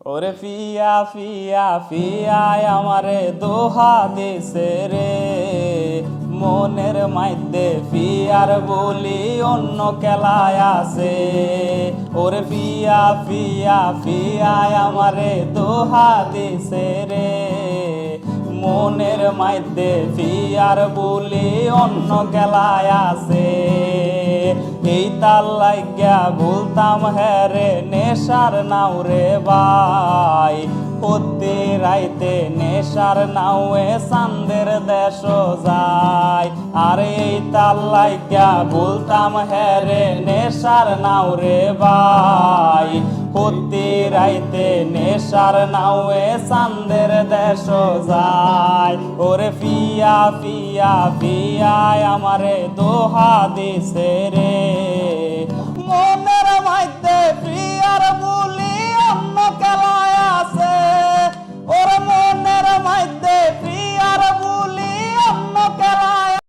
ওরে ফিয়া ফিয়া ফিয়ায় আমারে দোহা দিছে রে, মনের মাইধ্যে ফিয়ার বলি অন্য খেলায় আছে। ওরে ফিয়া ফিয়া ফিয়ায় আমারে দোহা দিছে রে, মনের মাইধ্যে ফিয়ার বলি অন্য খেলায় আছে। এই তার লাগিয়া বলতাম হ্যারে নেশার নাও রে ভাই, প্রতি রাইতে নেশার নাওয়ে চান্দের দেশ যায়। আর এই তার লাগিয়া বলতাম হ্যারে নেশার নাও রে ভাই, প্রতি রাইতে নেশার নাওয়ে চান্দের দেশ যায়। ওরে ফিয়া ফিয়া ফিয়ায় আমারে দোহা দিছে রে,